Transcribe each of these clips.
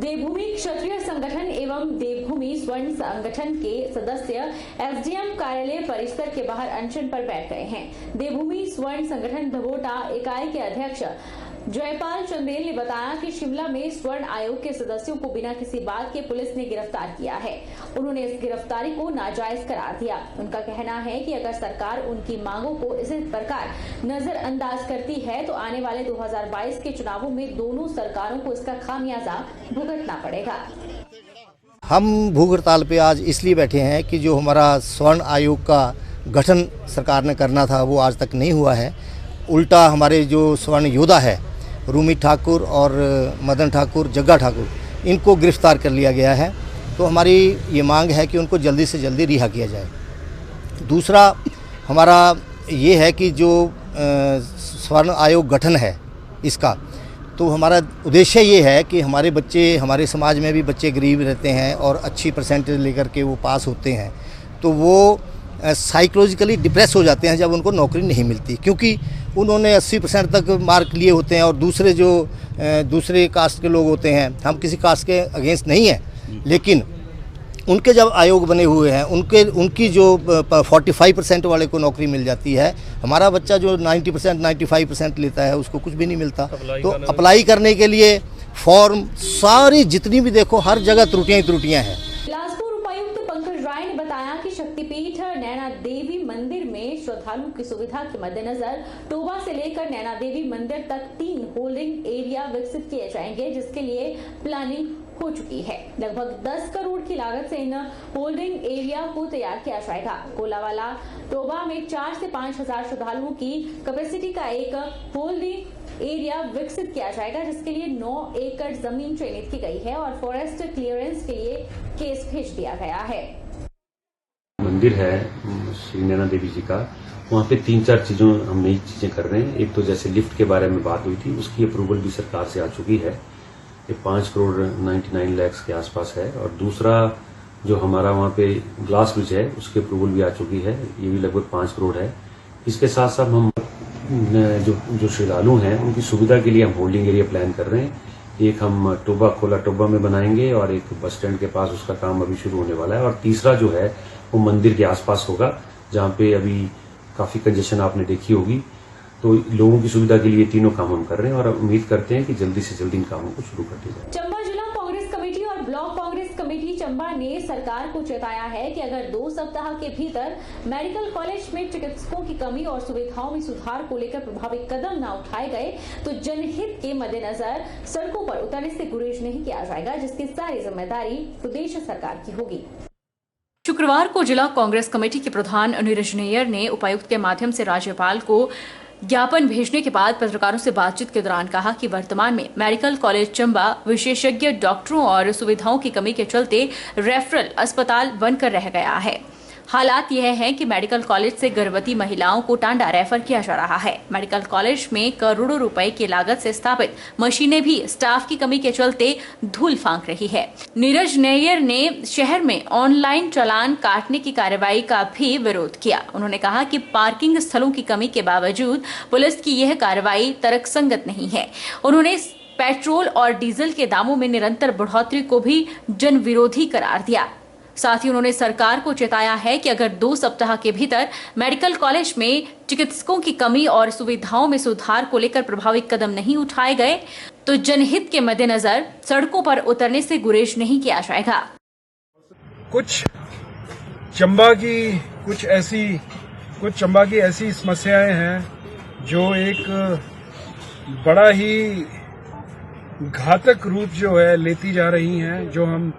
देवभूमि क्षत्रिय संगठन एवं देवभूमि स्वर्ण संगठन के सदस्य एसडीएम कार्यालय परिसर के बाहर अनशन पर बैठ गए हैं। देवभूमि स्वर्ण संगठन धबोटा इकाई के अध्यक्ष जयपाल चंदेल ने बताया कि शिमला में स्वर्ण आयोग के सदस्यों को बिना किसी बात के पुलिस ने गिरफ्तार किया है। उन्होंने इस गिरफ्तारी को नाजायज करार दिया। उनका कहना है कि अगर सरकार उनकी मांगों को इसी प्रकार नजरअंदाज करती है तो आने वाले 2022 के चुनावों में दोनों सरकारों को इसका खामियाजा भुगतना पड़ेगा। हम भूख हड़ताल पे आज इसलिए बैठे हैं कि जो हमारा स्वर्ण आयोग का गठन सरकार ने करना था वो आज तक नहीं हुआ है। उल्टा हमारे जो स्वर्ण योद्धा है रूमी ठाकुर और मदन ठाकुर, जग्गा ठाकुर, इनको गिरफ्तार कर लिया गया है। तो हमारी ये मांग है कि उनको जल्दी से जल्दी रिहा किया जाए। दूसरा हमारा ये है कि जो स्वर्ण आयोग गठन है इसका, तो हमारा उद्देश्य ये है कि हमारे बच्चे, हमारे समाज में भी बच्चे गरीब रहते हैं और अच्छी परसेंटेज लेकर के वो पास होते हैं, तो वो साइकोलॉजिकली डिप्रेस हो जाते हैं जब उनको नौकरी नहीं मिलती, क्योंकि उन्होंने 80% तक मार्क लिए होते हैं और दूसरे जो दूसरे कास्ट के लोग होते हैं, हम किसी कास्ट के अगेंस्ट नहीं हैं, लेकिन उनके जब आयोग बने हुए हैं उनकी जो 45% वाले को नौकरी मिल जाती है, हमारा बच्चा जो 90% 95% लेता है उसको कुछ भी नहीं मिलता। तो अप्लाई करने के लिए फॉर्म सारी जितनी भी देखो हर जगह त्रुटियां हैं। ने बताया कि शक्तिपीठ नैना देवी मंदिर में श्रद्धालुओं की सुविधा के मद्देनजर टोबा से लेकर नैना देवी मंदिर तक 3 होल्डिंग एरिया विकसित किए जाएंगे, जिसके लिए प्लानिंग हो चुकी है। लगभग 10 करोड़ की लागत से इन होल्डिंग एरिया को तैयार किया जाएगा। कोलावाला टोबा में 4 से 5 हजार श्रद्धालुओं की कैपेसिटी का एक होल्डिंग एरिया विकसित किया जाएगा, जिसके लिए 9 एकड़ जमीन चयनित की गई है और फॉरेस्ट क्लियरेंस के लिए केस भेज दिया गया है। मंदिर है श्री नैना देवी जी का, वहाँ पे 3-4 चीजों हम नई चीजें कर रहे हैं। एक तो जैसे लिफ्ट के बारे में बात हुई थी, उसकी अप्रूवल भी सरकार से आ चुकी है, ये 5 करोड़ 99 लाख के आसपास है। और दूसरा जो हमारा वहाँ पे ग्लास ब्रिज है उसकी अप्रूवल भी आ चुकी है, ये भी लगभग 5 करोड़ है। इसके साथ साथ हम जो श्रद्धालु हैं उनकी सुविधा के लिए हम होल्डिंग एरिया प्लान कर रहे हैं। एक हम खोला टोबा में बनाएंगे और एक बस स्टैंड के पास उसका काम अभी शुरू होने वाला है। और तीसरा जो है वो मंदिर के आसपास होगा, जहाँ पे अभी काफी कंजेशन आपने देखी होगी। तो लोगों की सुविधा के लिए तीनों काम हम कर रहे हैं और उम्मीद करते हैं कि जल्दी से जल्दी इन कामों को शुरू कर दिया जाए। चंबा जिला कांग्रेस कमेटी और ब्लॉक कांग्रेस कमेटी चंबा ने सरकार को चेताया है कि अगर 2 सप्ताह के भीतर मेडिकल कॉलेज में चिकित्सकों की कमी और सुविधाओं में सुधार को लेकर प्रभावी कदम न उठाए गए तो जनहित के मद्देनजर सड़कों पर उतरने से गुरेज नहीं किया जाएगा, जिसकी सारी जिम्मेदारी प्रदेश सरकार की होगी। शुक्रवार को जिला कांग्रेस कमेटी के प्रधान नीरज नैयर ने उपायुक्त के माध्यम से राज्यपाल को ज्ञापन भेजने के बाद पत्रकारों से बातचीत के दौरान कहा कि वर्तमान में मेडिकल कॉलेज चंबा विशेषज्ञ डॉक्टरों और सुविधाओं की कमी के चलते रेफरल अस्पताल बनकर रह गया है। हालात यह है कि मेडिकल कॉलेज से गर्भवती महिलाओं को टांडा रेफर किया जा रहा है। मेडिकल कॉलेज में करोड़ों रुपए की लागत से स्थापित मशीनें भी स्टाफ की कमी के चलते धूल फांक रही है। नीरज नैयर ने शहर में ऑनलाइन चालान काटने की कार्रवाई का भी विरोध किया। उन्होंने कहा कि पार्किंग स्थलों की कमी के बावजूद पुलिस की यह कार्रवाई तर्कसंगत नहीं है। उन्होंने पेट्रोल और डीजल के दामों में निरंतर बढ़ोतरी को भी जन विरोधी करार दिया। साथ ही उन्होंने सरकार को चेताया है कि अगर 2 सप्ताह के भीतर मेडिकल कॉलेज में चिकित्सकों की कमी और सुविधाओं में सुधार को लेकर प्रभावी कदम नहीं उठाए गए तो जनहित के मद्देनजर सड़कों पर उतरने से गुरेज नहीं किया जाएगा। कुछ चंबा की ऐसी समस्याएं हैं जो एक बड़ा ही घातक रूप जो है लेती जा रही हैं, जो हम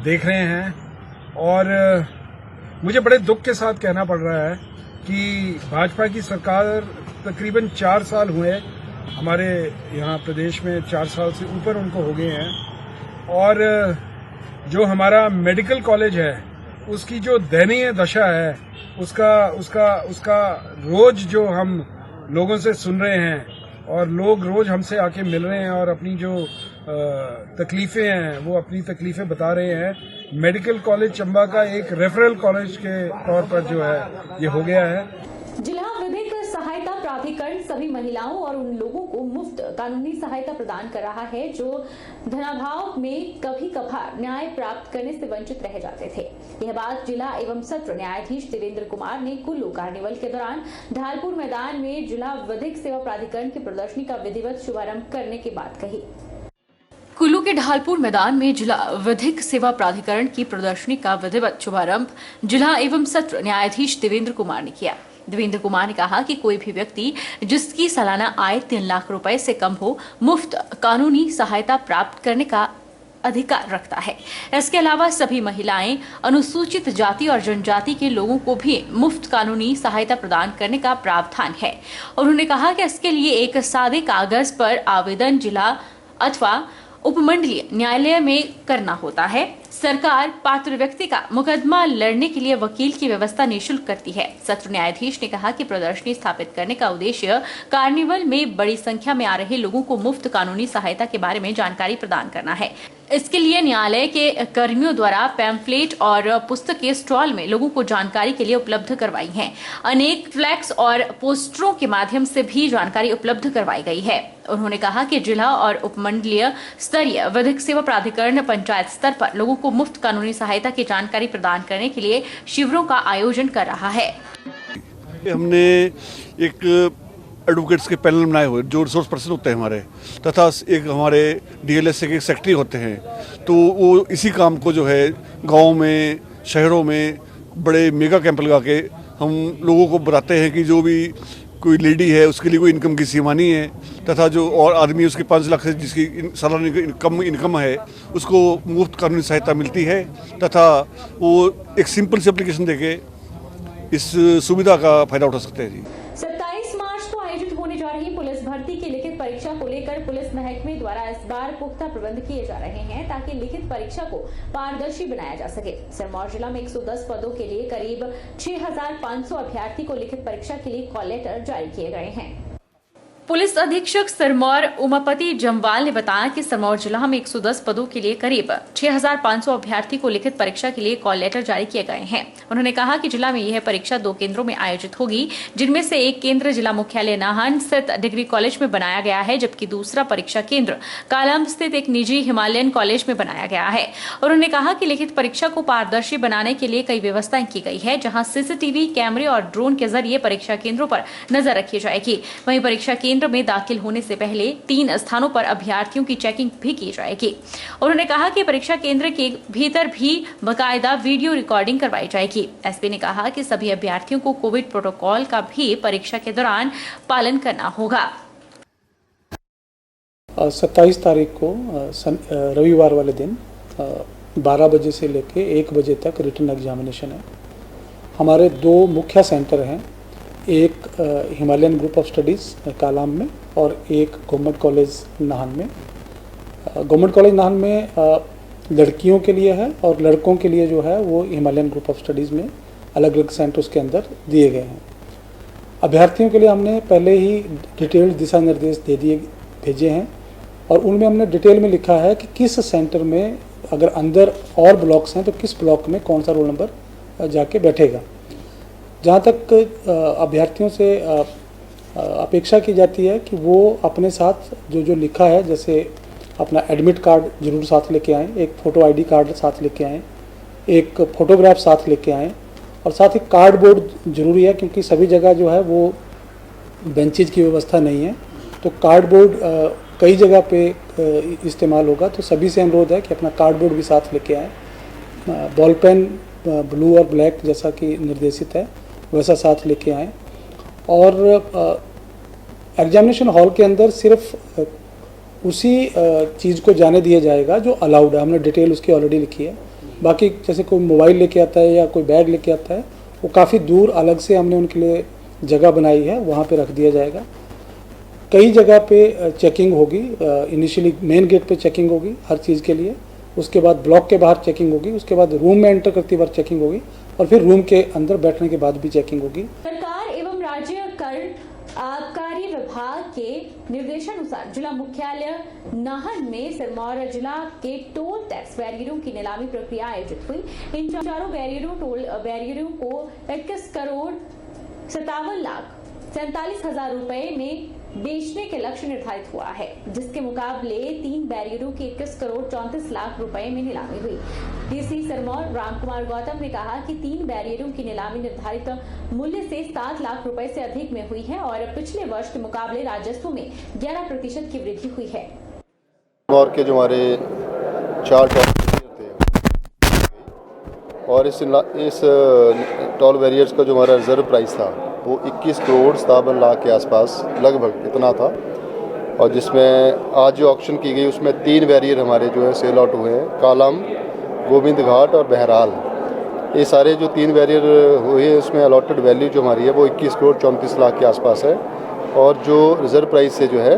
देख रहे हैं। और मुझे बड़े दुख के साथ कहना पड़ रहा है कि भाजपा की सरकार तकरीबन 4 साल हुए हमारे यहाँ प्रदेश में, 4 साल से ऊपर उनको हो गए हैं। और जो हमारा मेडिकल कॉलेज है उसकी जो दयनीय दशा है, उसका रोज जो हम लोगों से सुन रहे हैं और लोग रोज हमसे आके मिल रहे हैं और अपनी जो तकलीफें हैं वो अपनी तकलीफें बता रहे हैं। मेडिकल कॉलेज चंबा का एक रेफरल कॉलेज के तौर पर जो है ये हो गया है। जिला विधिक सहायता प्राधिकरण सभी महिलाओं और उन लोगों को मुफ्त कानूनी सहायता प्रदान कर रहा है जो धनाभाव में कभी कभार न्याय प्राप्त करने से वंचित रह जाते थे। यह बात जिला एवं सत्र न्यायाधीश देवेंद्र कुमार ने कुल्लू कार्निवल के दौरान ढालपुर मैदान में जिला विधिक सेवा प्राधिकरण की प्रदर्शनी का विधिवत शुभारंभ करने के बाद कही। कुल्लू के ढालपुर मैदान में जिला विधिक सेवा प्राधिकरण की प्रदर्शनी का विधिवत शुभारंभ जिला एवं सत्र न्यायाधीश देवेंद्र कुमार ने किया। देवेंद्र कुमार ने कहा कि कोई भी व्यक्ति जिसकी सालाना आय 3 लाख रुपए से कम हो मुफ्त कानूनी सहायता प्राप्त करने का अधिकार रखता है। इसके अलावा सभी महिलाएं, अनुसूचित जाति और जनजाति के लोगों को भी मुफ्त कानूनी सहायता प्रदान करने का प्रावधान है। उन्होंने कहा कि इसके लिए एक सादे कागज पर आवेदन जिला अथवा उपमंडलीय न्यायालय में करना होता है। सरकार पात्र व्यक्ति का मुकदमा लड़ने के लिए वकील की व्यवस्था निःशुल्क करती है। सत्र न्यायाधीश ने कहा कि प्रदर्शनी स्थापित करने का उद्देश्य कार्निवल में बड़ी संख्या में आ रहे लोगों को मुफ्त कानूनी सहायता के बारे में जानकारी प्रदान करना है। इसके लिए न्यायालय के कर्मियों द्वारा पैम्फलेट और पुस्तक के स्टॉल में लोगों को जानकारी के लिए उपलब्ध करवाई है। अनेक फ्लैक्स और पोस्टरों के माध्यम से भी जानकारी उपलब्ध करवाई गई है। उन्होंने कहा कि जिला और उपमंडलीय स्तरीय विधिक सेवा प्राधिकरण पंचायत स्तर पर लोगों को मुफ्त कानूनी सहायता की जानकारी प्रदान करने के लिए शिविरों का आयोजन कर रहा है। हमने एक एडवोकेट्स के पैनल बनाए हुए जो रिसोर्स पर्सन होते हैं हमारे, तथा एक हमारे डीएलएस के सेक्रेटरी होते हैं। तो वो इसी काम को जो है गाँव में, शहरों में बड़े मेगा कैंप लगा के हम लोगों को बताते हैं कि जो भी कोई लेडी है उसके लिए कोई इनकम की सीमा नहीं है, तथा जो और आदमी उसके 5 लाख से जिसकी सालाना इनकम है उसको मुफ्त कानूनी सहायता मिलती है। तथा वो एक सिंपल सी एप्लीकेशन देके इस सुविधा का फायदा उठा सकते हैं। जी 27 मार्च को आयोजित होने जा रही पुलिस भर्ती की लिखित परीक्षा को लेकर पुलिस महकमे द्वारा इस बार पुख्ता प्रबंध किए जा रहे हैं ताकि लिखित परीक्षा को पारदर्शी बनाया जा सके। सिरमौर जिला में 110 पदों के लिए करीब 6,500 अभ्यर्थी को लिखित परीक्षा के लिए कॉल लेटर जारी किए गए हैं। पुलिस अधीक्षक सिरमौर उमापति जमवाल ने बताया कि सिरमौर जिला में 110 पदों के लिए करीब 6,500 अभ्यर्थी को लिखित परीक्षा के लिए कॉल लेटर जारी किए गए हैं। उन्होंने कहा कि जिला में यह परीक्षा 2 केंद्रों में आयोजित होगी, जिनमें से एक केंद्र जिला मुख्यालय नाहन स्थित डिग्री कॉलेज में बनाया गया है, जबकि दूसरा परीक्षा केंद्र कालम स्थित एक निजी हिमालयन कॉलेज में बनाया गया है। उन्होंने कहा कि लिखित परीक्षा को पारदर्शी बनाने के लिए कई व्यवस्थाएं की गई है, जहाँ सीसीटीवी कैमरे और ड्रोन के जरिए परीक्षा केंद्रों पर नजर रखी जाएगी। वहीं परीक्षा केंद्र में दाखिल होने से पहले 3 स्थानों पर अभ्यर्थियों की चेकिंग भी की जाएगी। उन्होंने कहा कि परीक्षा केंद्र के भीतर भी बाकायदा वीडियो रिकॉर्डिंग करवाई जाएगी। एसपी ने कहा कि सभी अभ्यर्थियों को कोविड प्रोटोकॉल का भी परीक्षा के दौरान पालन करना होगा। 27 तारीख को रविवार वाले दिन 12 बजे से लेके 1 बजे तक रिटन एग्जामिनेशन है। हमारे 2 मुख्य सेंटर हैं, एक Himalayan group of studies Kalam में और एक गवर्नमेंट कॉलेज नाहन में। गवर्नमेंट कॉलेज नाहन में लड़कियों के लिए है और लड़कों के लिए जो है वो हिमालयन ग्रुप ऑफ स्टडीज़ में अलग अलग सेंटर्स के अंदर दिए गए हैं। अभ्यर्थियों के लिए हमने पहले ही डिटेल्ड दिशा निर्देश भेजे हैं और उनमें हमने डिटेल में लिखा है कि किस सेंटर में अगर अंदर और ब्लॉक्स हैं तो किस ब्लॉक में कौन सा रोल नंबर जाके बैठेगा। जहाँ तक अभ्यर्थियों से अपेक्षा की जाती है कि वो अपने साथ जो लिखा है, जैसे अपना एडमिट कार्ड जरूर साथ लेके आएँ, एक फ़ोटो आईडी कार्ड साथ लेके आएँ, एक फ़ोटोग्राफ साथ लेके आएँ और साथ ही कार्डबोर्ड जरूरी है क्योंकि सभी जगह जो है वो बेंचेज की व्यवस्था नहीं है, तो कार्डबोर्ड कई जगह पे इस्तेमाल होगा। तो सभी से अनुरोध है कि अपना कार्डबोर्ड भी साथ लेके आएँ। बॉल पेन ब्लू और ब्लैक जैसा कि निर्देशित है वैसा साथ लेके आएँ। और एग्जामिनेशन हॉल के अंदर सिर्फ उसी चीज़ को जाने दिया जाएगा जो अलाउड है। हमने डिटेल उसकी ऑलरेडी लिखी है। बाकी जैसे कोई मोबाइल लेके आता है या कोई बैग लेके आता है, वो काफ़ी दूर अलग से हमने उनके लिए जगह बनाई है, वहाँ पे रख दिया जाएगा। कई जगह पे चेकिंग होगी। इनिशियली मेन गेट पे चेकिंग होगी हर चीज़ के लिए, उसके बाद ब्लॉक के बाहर चेकिंग होगी, उसके बाद रूम में एंटर करती बार चेकिंग होगी और फिर रूम के अंदर बैठने के बाद भी चेकिंग होगी। सरकार एवं राज्य कर आबकारी विभाग के निर्देशानुसार जिला मुख्यालय नाहन में सिरमौर जिला के टोल टैक्स बैरियरों की नीलामी प्रक्रिया आयोजित हुई। इन चारों टोल बैरियरों को 21 करोड़ 57 लाख 47,000 रुपए में बेचने के लक्ष्य निर्धारित हुआ है, जिसके मुकाबले 3 बैरियरों की 21 करोड़ 34 लाख रुपए में नीलामी हुई। डीसी सिरमौर रामकुमार गौतम ने कहा कि 3 बैरियरों की नीलामी निर्धारित मूल्य से 7 लाख रुपए से अधिक में हुई है और पिछले वर्ष के मुकाबले राजस्व में 11% की वृद्धि हुई है। और के जो हमारे 4 टॉल थे और इस टॉल बैरियर्स का जो हमारा रिजर्व प्राइस था वो 21 करोड़ 57 लाख के आसपास लगभग इतना था, और जिसमें आज जो ऑक्शन की गई उसमें 3 बैरियर हमारे जो है सेल आउट हुए हैं, कालम, गोविंद घाट और बहरहाल। ये सारे जो 3 बैरियर हुए हैं उसमें अलॉटेड वैल्यू जो हमारी है वो 21 करोड़ 34 लाख के आसपास है, और जो रिजर्व प्राइस से जो है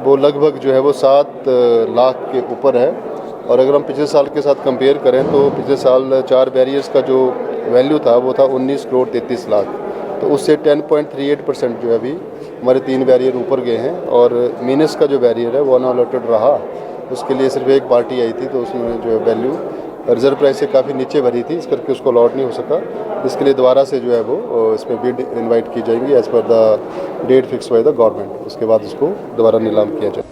वो लगभग जो है वो 7 लाख के ऊपर है। और अगर हम पिछले साल के साथ कंपेयर करें तो पिछले साल 4 बैरियर्स का जो वैल्यू था वो था 19 करोड़ 33 लाख, तो उससे 10.38% जो है अभी हमारे 3 बैरियर ऊपर गए हैं। और मीनस का जो बैरियर है वो अनअलॉटेड रहा, उसके लिए सिर्फ एक पार्टी आई थी, तो उसमें जो है वैल्यू रिजर्व प्राइस से काफ़ी नीचे भरी थी, इस करके उसको अलॉट नहीं हो सका। इसके लिए दोबारा से जो है वो इसमें बिड इनवाइट की जाएंगी as per the date fix by the government, उसके बाद उसको दोबारा नीलाम किया जाए।